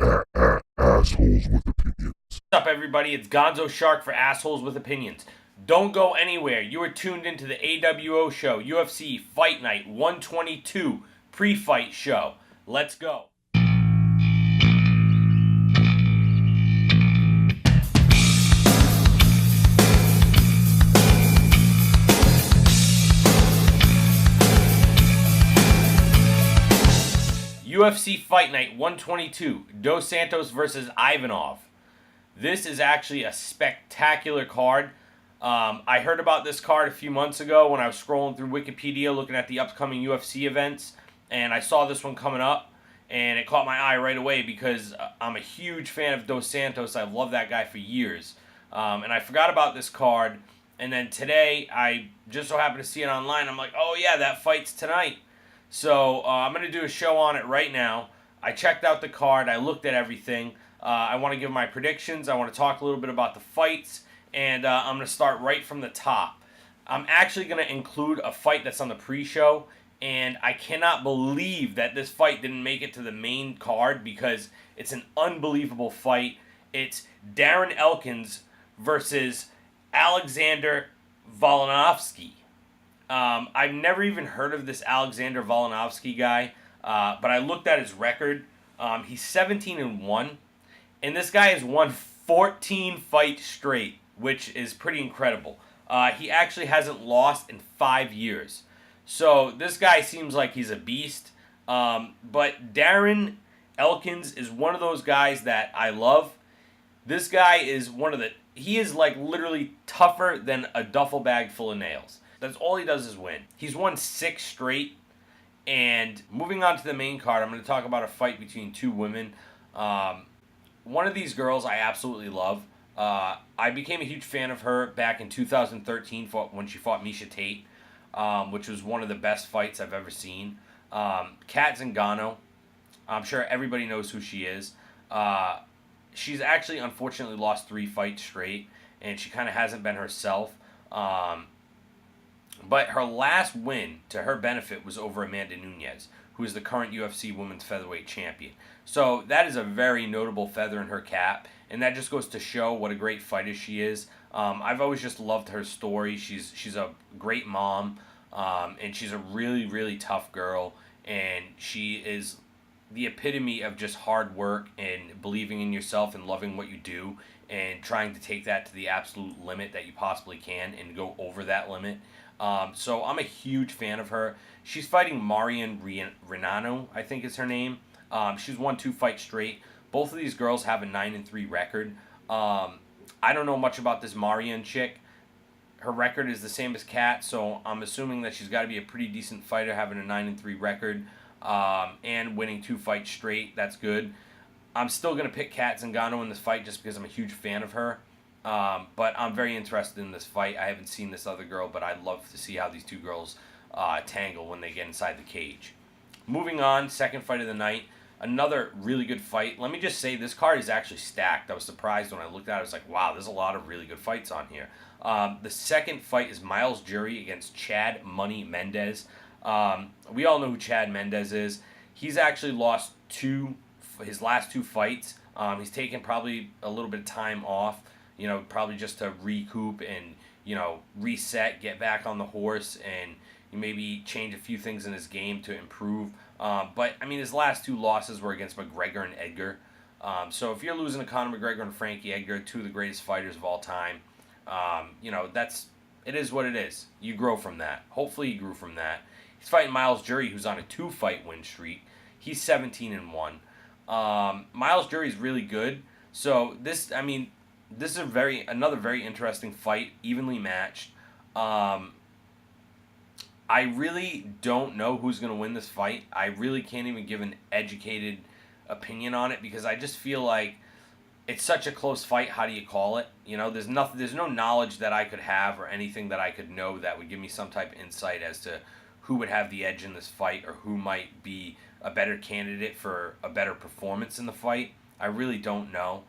Assholes with opinions. What's up, everybody? It's Gonzo Shark for Assholes with Opinions. Don't go anywhere. You are tuned into the AWO show, UFC Fight Night 122 pre-fight show. Let's go. UFC Fight Night 122, Dos Santos versus Ivanov. This is actually a spectacular card. I heard about this card a few months ago when I was scrolling through Wikipedia looking at the upcoming UFC events, and I saw this one coming up, and it caught my eye right away because I'm a huge fan of Dos Santos. I've loved that guy for years, and I forgot about this card, and then today I just so happened to see it online. I'm like, oh yeah, that fight's tonight. So I'm going to do a show on it right now. I checked out the card. I looked at everything. I want to give my predictions. I want to talk a little bit about the fights. And I'm going to start right from the top. I'm actually going to include a fight that's on the pre-show. And I cannot believe that this fight didn't make it to the main card because it's an unbelievable fight. It's Darren Elkins versus Alexander Volkanovski. I've never even heard of this Alexander Volkanovski guy, but I looked at his record. He's 17-1, and this guy has won 14 fights straight, which is pretty incredible. He actually hasn't lost in 5 years. So this guy seems like he's a beast. But Darren Elkins is one of those guys that I love. This guy is he is like literally tougher than a duffel bag full of nails. That's all he does is win. He's won 6 straight. And moving on to the main card, I'm going to talk about a fight between two women. One of these girls I absolutely love. I became a huge fan of her back in 2013 when she fought Miesha Tate, which was one of the best fights I've ever seen. Cat Zingano. I'm sure everybody knows who she is. She's actually unfortunately lost 3 fights straight, and she kind of hasn't been herself. But her last win, to her benefit, was over Amanda Nunes, who is the current UFC Women's Featherweight Champion. So that is a very notable feather in her cap, and that just goes to show what a great fighter she is. I've always just loved her story. She's a great mom, and she's a really, really tough girl, and she is the epitome of just hard work and believing in yourself and loving what you do and trying to take that to the absolute limit that you possibly can and go over that limit. So I'm a huge fan of her. She's fighting Marian Renano, I think is her name. She's won 2 fights straight. Both of these girls have a 9-3 record. I don't know much about this Marian chick. Her record is the same as Kat, so I'm assuming that she's got to be a pretty decent fighter, having a 9-3 record and winning 2 fights straight. That's good. I'm still going to pick Cat Zingano in this fight just because I'm a huge fan of her. But I'm very interested in this fight. I haven't seen this other girl, but I'd love to see how these two girls tangle when they get inside the cage. Moving on, second fight of the night. Another really good fight. Let me just say, this card is actually stacked. I was surprised when I looked at it. I was like, wow, there's a lot of really good fights on here. The second fight is Miles Jury against Chad Money Mendez. We all know who Chad Mendez is. He's actually lost his last 2 fights. He's taken probably a little bit of time off. Probably just to recoup and, reset, get back on the horse, and maybe change a few things in his game to improve. But his last 2 losses were against McGregor and Edgar. So if you're losing to Conor McGregor and Frankie Edgar, 2 of the greatest fighters of all time, it is what it is. You grow from that. Hopefully he grew from that. He's fighting Miles Jury, who's on a 2-fight win streak. He's 17-1. Miles Jury's really good. So this is another very interesting fight, evenly matched. I really don't know who's going to win this fight. I really can't even give an educated opinion on it because I just feel like it's such a close fight. How do you call it? There's no knowledge that I could have or anything that I could know that would give me some type of insight as to who would have the edge in this fight or who might be a better candidate for a better performance in the fight. I really don't know.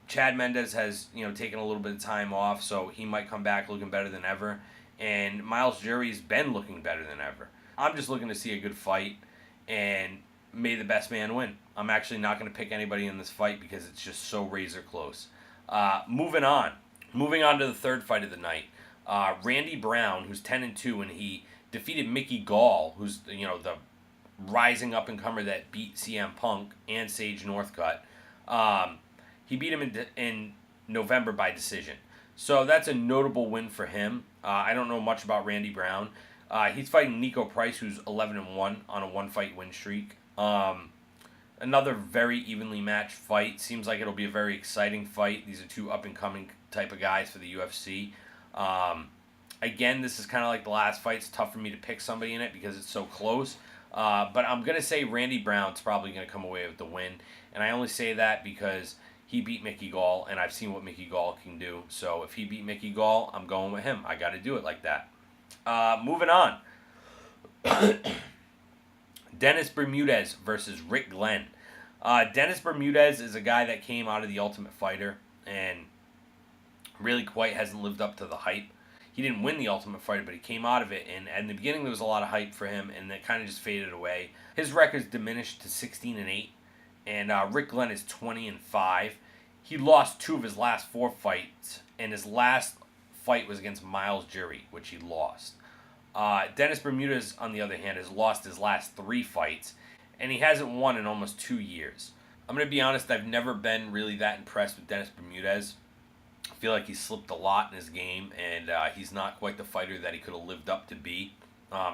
Chad Mendez has, taken a little bit of time off, so he might come back looking better than ever. And Miles Jury's been looking better than ever. I'm just looking to see a good fight, and may the best man win. I'm actually not going to pick anybody in this fight because it's just so razor close. Moving on. Moving on to the third fight of the night. Randy Brown, who's 10-2, and he defeated Mickey Gall, who's the rising up and comer that beat CM Punk and Sage Northcutt. He beat him in November by decision. So that's a notable win for him. I don't know much about Randy Brown. He's fighting Nico Price, who's 11-1 on a one-fight win streak. Another very evenly matched fight. Seems like it'll be a very exciting fight. These are two up-and-coming type of guys for the UFC. Again, this is kind of like the last fight. It's tough for me to pick somebody in it because it's so close. But I'm going to say Randy Brown's probably going to come away with the win. And I only say that because he beat Mickey Gall, and I've seen what Mickey Gall can do. So if he beat Mickey Gall, I'm going with him. I got to do it like that. Moving on. Dennis Bermudez versus Rick Glenn. Dennis Bermudez is a guy that came out of The Ultimate Fighter and really quite hasn't lived up to the hype. He didn't win The Ultimate Fighter, but he came out of it, and in the beginning there was a lot of hype for him, and it kind of just faded away. His record's diminished to 16-8, and Rick Glenn is 20-5. He lost 2 of his last 4 fights, and his last fight was against Miles Jury, which he lost. Dennis Bermudez, on the other hand, has lost his last 3 fights, and he hasn't won in almost 2 years. I'm going to be honest, I've never been really that impressed with Dennis Bermudez. I feel like he's slipped a lot in his game, and he's not quite the fighter that he could have lived up to be.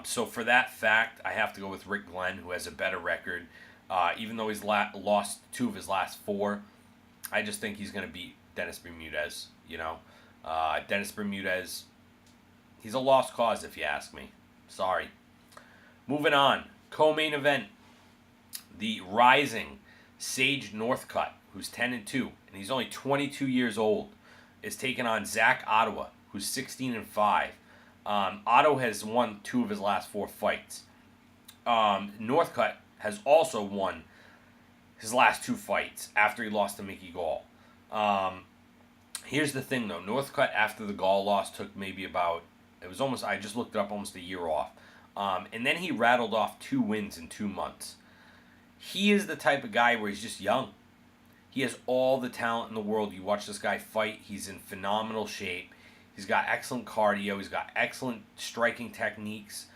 So for that fact, I have to go with Rick Glenn, who has a better record. Even though he's lost 2 of his last 4, I just think he's going to beat Dennis Bermudez, Dennis Bermudez, he's a lost cause if you ask me. Sorry. Moving on. Co-main event. The rising Sage Northcutt, who's 10-2, and he's only 22 years old, is taking on Zach Ottawa, who's 16-5. Otto has won 2 of his last 4 fights. Northcutt has also won his last 2 fights after he lost to Mickey Gall. Here's the thing, though. Northcutt, after the Gall loss, took maybe about, I just looked it up, almost a year off. And then he rattled off 2 wins in 2 months. He is the type of guy where he's just young. He has all the talent in the world. You watch this guy fight, he's in phenomenal shape. He's got excellent cardio. He's got excellent striking techniques.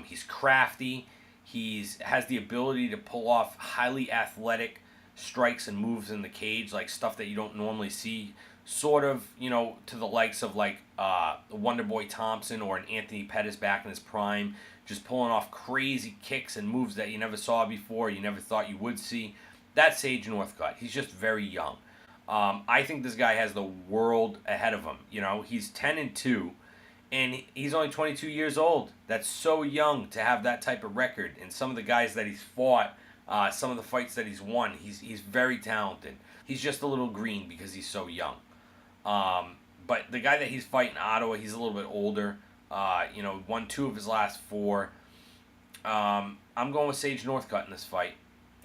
He's crafty. He has the ability to pull off highly athletic strikes and moves in the cage, like stuff that you don't normally see, sort of, to the likes of like Wonderboy Thompson or an Anthony Pettis back in his prime, just pulling off crazy kicks and moves that you never saw before, you never thought you would see. That's Sage Northcutt. He's just very young. I think this guy has the world ahead of him. He's 10-2, and he's only 22 years old. That's so young to have that type of record. And some of the guys that he's fought, some of the fights that he's won, he's very talented. He's just a little green because he's so young. But the guy that he's fighting, Ottawa, he's a little bit older. Won 2 of his last 4. I'm going with Sage Northcutt in this fight.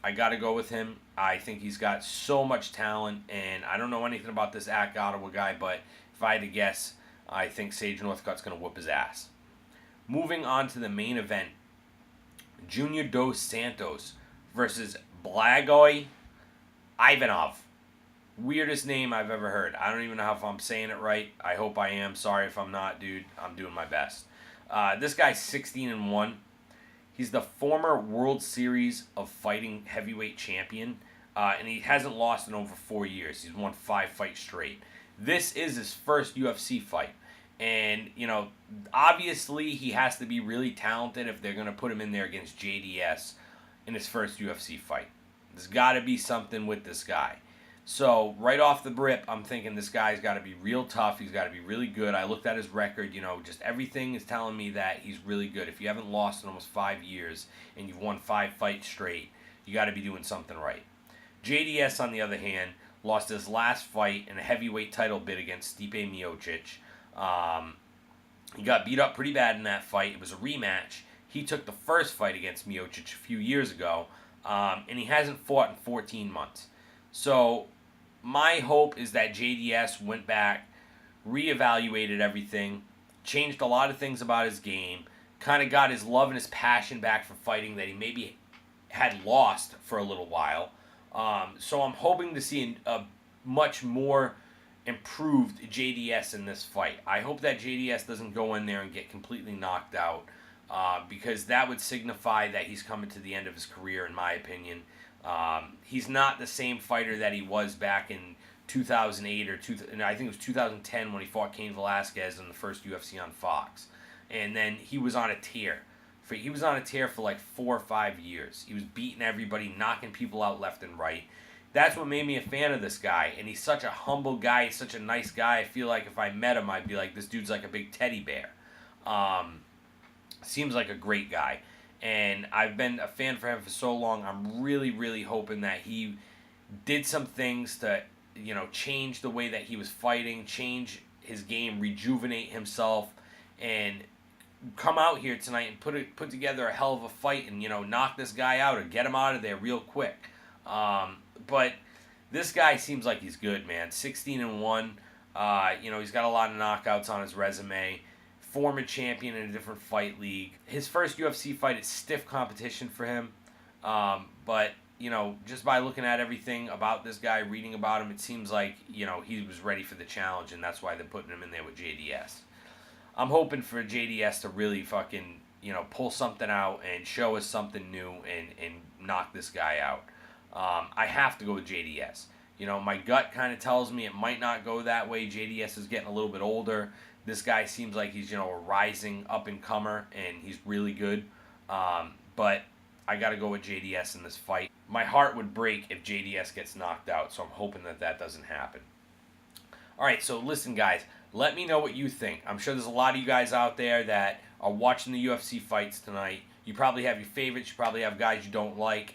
I got to go with him. I think he's got so much talent, and I don't know anything about this Ottawa guy, but if I had to guess, I think Sage Northcutt's going to whoop his ass. Moving on to the main event, Junior Dos Santos versus Blagoy Ivanov. Weirdest name I've ever heard. I don't even know if I'm saying it right. I hope I am. Sorry if I'm not, dude. I'm doing my best. This guy's 16-1. He's the former World Series of Fighting heavyweight champion, and he hasn't lost in over 4 years. He's won 5 fights straight. This is his first UFC fight, and obviously he has to be really talented if they're going to put him in there against JDS in his first UFC fight. There's got to be something with this guy. So right off the rip, I'm thinking this guy's got to be real tough. He's got to be really good. I looked at his record. Just everything is telling me that he's really good. If you haven't lost in almost 5 years and you've won 5 fights straight, you got to be doing something right. JDS, on the other hand, lost his last fight in a heavyweight title bid against Stipe Miocic. He got beat up pretty bad in that fight. It was a rematch. He took the first fight against Miocic a few years ago, and he hasn't fought in 14 months. So my hope is that JDS went back, reevaluated everything, changed a lot of things about his game, kind of got his love and his passion back for fighting that he maybe had lost for a little while. So I'm hoping to see a much more improved JDS in this fight. I hope that JDS doesn't go in there and get completely knocked out, because that would signify that he's coming to the end of his career, in my opinion. He's not the same fighter that he was back in 2008 or I think it was 2010 when he fought Cain Velasquez in the first UFC on Fox. And then he was on a tear. He was on a tear for like 4 or 5 years. He was beating everybody, knocking people out left and right. That's what made me a fan of this guy. And he's such a humble guy. He's such a nice guy. I feel like if I met him, I'd be like, this dude's like a big teddy bear. Seems like a great guy. And I've been a fan for him for so long. I'm really, really hoping that he did some things to, change the way that he was fighting, change his game, rejuvenate himself, and come out here tonight and put together a hell of a fight and, knock this guy out or get him out of there real quick. But this guy seems like he's good, man. 16-1. He's got a lot of knockouts on his resume. Former champion in a different fight league. His first UFC fight is stiff competition for him. But, just by looking at everything about this guy, reading about him, it seems like, he was ready for the challenge, and that's why they're putting him in there with JDS. I'm hoping for JDS to really fucking, pull something out and show us something new and knock this guy out. I have to go with JDS. My gut kind of tells me it might not go that way. JDS is getting a little bit older. This guy seems like he's, a rising up-and-comer, and he's really good. But I got to go with JDS in this fight. My heart would break if JDS gets knocked out, so I'm hoping that doesn't happen. All right, so listen, guys. Let me know what you think. I'm sure there's a lot of you guys out there that are watching the UFC fights tonight. You probably have your favorites. You probably have guys you don't like.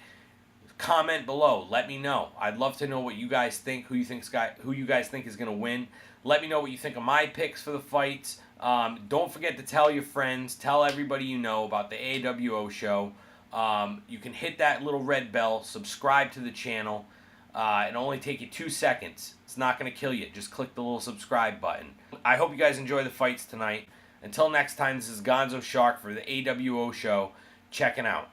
Comment below. Let me know. I'd love to know what you guys think. Who you guys think is going to win. Let me know what you think of my picks for the fights. Don't forget to tell your friends. Tell everybody you know about the AWO show. You can hit that little red bell. Subscribe to the channel. It'll only take you 2 seconds. It's not going to kill you. Just click the little subscribe button. I hope you guys enjoy the fights tonight. Until next time, this is Gonzo Shark for the AWO show. Checking out.